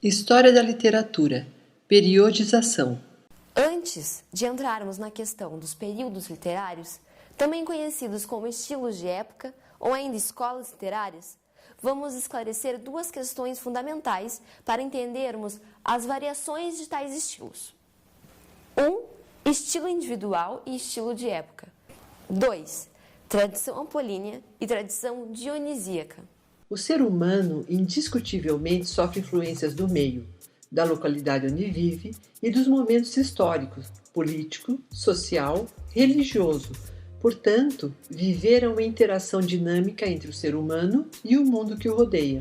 História da literatura. Periodização. Antes de entrarmos na questão dos períodos literários, também conhecidos como estilos de época ou ainda escolas literárias, vamos esclarecer duas questões fundamentais para entendermos as variações de tais estilos. 1. Estilo individual e estilo de época. 2. Tradição apolínea e tradição dionisíaca. O ser humano indiscutivelmente sofre influências do meio, da localidade onde vive e dos momentos históricos, político, social, religioso. Portanto, viver é uma interação dinâmica entre o ser humano e o mundo que o rodeia.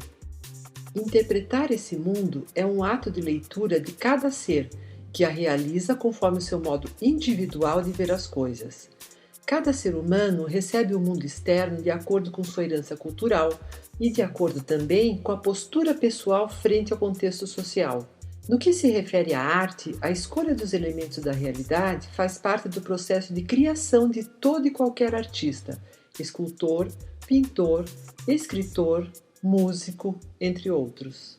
Interpretar esse mundo é um ato de leitura de cada ser, que a realiza conforme o seu modo individual de ver as coisas. Cada ser humano recebe o mundo externo de acordo com sua herança cultural e de acordo também com a postura pessoal frente ao contexto social. No que se refere à arte, a escolha dos elementos da realidade faz parte do processo de criação de todo e qualquer artista, escultor, pintor, escritor, músico, entre outros.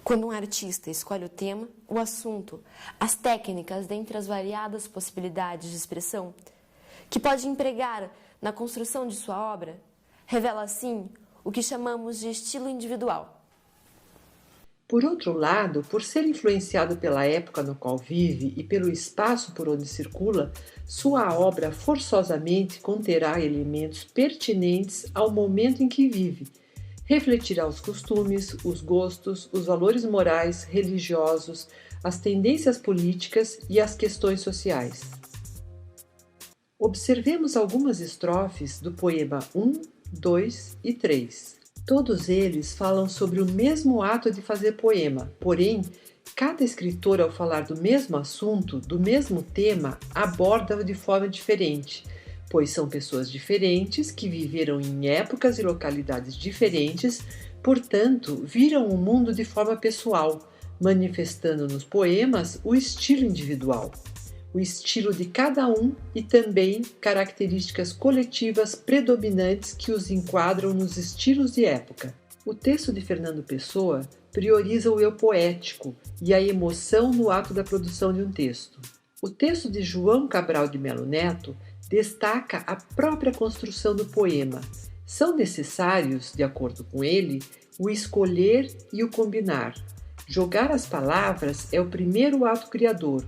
Quando um artista escolhe o tema, o assunto, as técnicas dentre as variadas possibilidades de expressão que pode empregar na construção de sua obra, revela assim o que chamamos de estilo individual. Por outro lado, por ser influenciado pela época no qual vive e pelo espaço por onde circula, sua obra forçosamente conterá elementos pertinentes ao momento em que vive. Refletirá os costumes, os gostos, os valores morais, religiosos, as tendências políticas e as questões sociais. Observemos algumas estrofes do poema 1, 2 e 3. Todos eles falam sobre o mesmo ato de fazer poema, porém, cada escritor, ao falar do mesmo assunto, do mesmo tema, aborda-o de forma diferente, pois são pessoas diferentes que viveram em épocas e localidades diferentes, portanto, viram o mundo de forma pessoal, manifestando nos poemas o estilo individual, o estilo de cada um e também características coletivas predominantes que os enquadram nos estilos de época. O texto de Fernando Pessoa prioriza o eu poético e a emoção no ato da produção de um texto. O texto de João Cabral de Melo Neto destaca a própria construção do poema. São necessários, de acordo com ele, o escolher e o combinar. Jogar as palavras é o primeiro ato criador.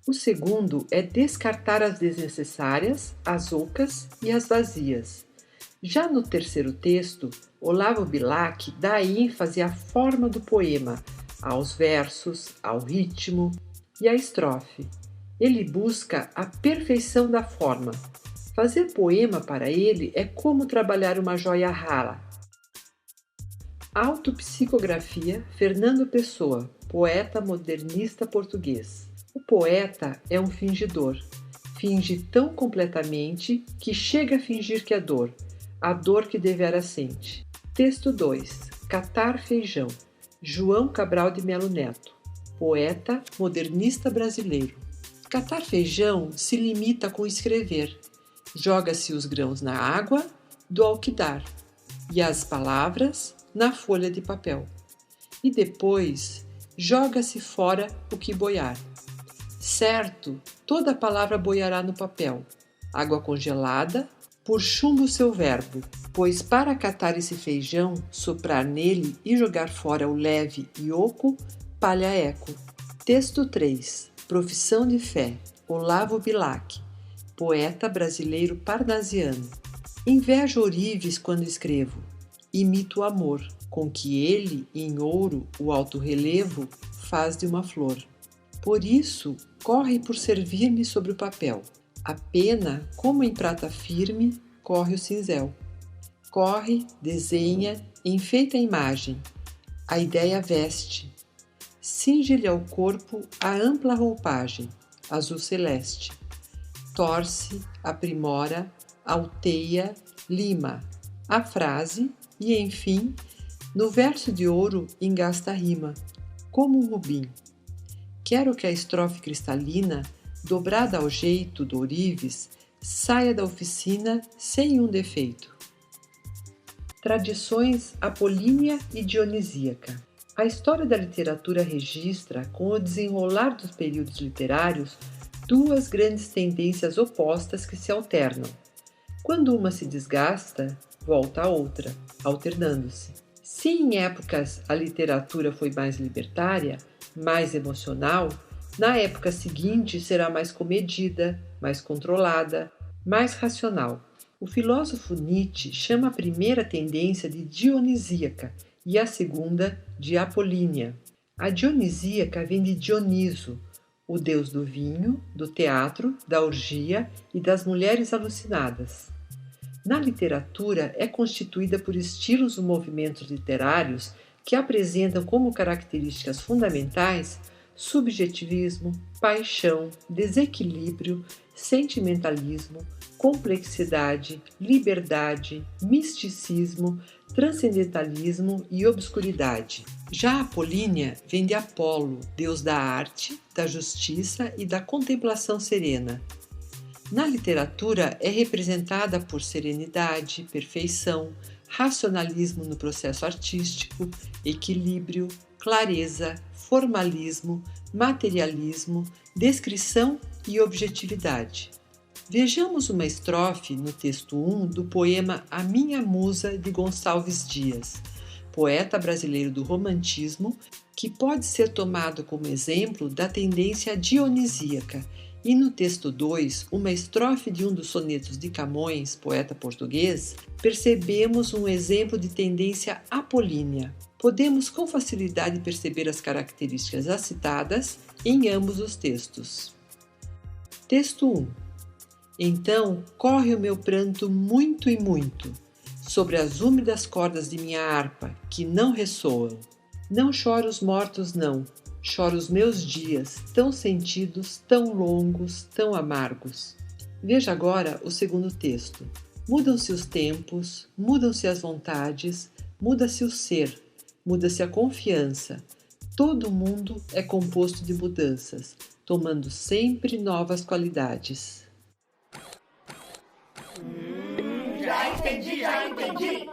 O segundo é descartar as desnecessárias, as ocas e as vazias. Já no terceiro texto, Olavo Bilac dá ênfase à forma do poema, aos versos, ao ritmo e à estrofe. Ele busca a perfeição da forma. Fazer poema para ele é como trabalhar uma joia rara. Autopsicografia Fernando Pessoa, poeta modernista português. O poeta é um fingidor. Finge tão completamente que chega a fingir que é dor, a dor que devera sente. Texto 2. Catar feijão. João Cabral de Melo Neto, poeta modernista brasileiro. Catar feijão se limita com escrever. Joga-se os grãos na água do alquidar e as palavras na folha de papel. E depois joga-se fora o que boiar. Certo, toda palavra boiará no papel. Água congelada, por chumbo seu verbo, pois para catar esse feijão, soprar nele e jogar fora o leve e oco, palha eco. Texto 3. Profissão de fé. Olavo Bilac, poeta brasileiro parnasiano. Invejo ourives quando escrevo. Imito o amor, com que ele, em ouro, o alto relevo, faz de uma flor. Por isso, corre por servir-me sobre o papel. A pena, como em prata firme, corre o cinzel. Corre, desenha, enfeita a imagem. A ideia veste. Cinge-lhe ao corpo a ampla roupagem, azul celeste. Torce, aprimora, alteia, lima a frase e, enfim, no verso de ouro engasta a rima, como um rubim. Quero que a estrofe cristalina, dobrada ao jeito do ourives, saia da oficina sem um defeito. Tradições apolínea e dionisíaca. A história da literatura registra, com o desenrolar dos períodos literários, duas grandes tendências opostas que se alternam. Quando uma se desgasta, volta a outra, alternando-se. Se em épocas a literatura foi mais libertária, mais emocional, na época seguinte será mais comedida, mais controlada, mais racional. O filósofo Nietzsche chama a primeira tendência de dionisíaca e a segunda de apolínea. A dionisíaca vem de Dioniso, o deus do vinho, do teatro, da orgia e das mulheres alucinadas. Na literatura é constituída por estilos ou movimentos literários que apresentam como características fundamentais subjetivismo, paixão, desequilíbrio, sentimentalismo, complexidade, liberdade, misticismo, transcendentalismo e obscuridade. Já a Apolínea vem de Apolo, deus da arte, da justiça e da contemplação serena. Na literatura é representada por serenidade, perfeição, racionalismo no processo artístico, equilíbrio, clareza, formalismo, materialismo, descrição e objetividade. Vejamos uma estrofe no texto 1 do poema A Minha Musa, de Gonçalves Dias, poeta brasileiro do romantismo, que pode ser tomado como exemplo da tendência dionisíaca, e no texto 2, uma estrofe de um dos sonetos de Camões, poeta português, percebemos um exemplo de tendência apolínea. Podemos com facilidade perceber as características já citadas em ambos os textos. Texto 1. Então corre o meu pranto muito e muito, sobre as úmidas cordas de minha harpa, que não ressoam. Não choro os mortos, não, choro os meus dias, tão sentidos, tão longos, tão amargos. Veja agora o segundo texto. Mudam-se os tempos, mudam-se as vontades, muda-se o ser, muda-se a confiança. Todo mundo é composto de mudanças, tomando sempre novas qualidades. Já entendi.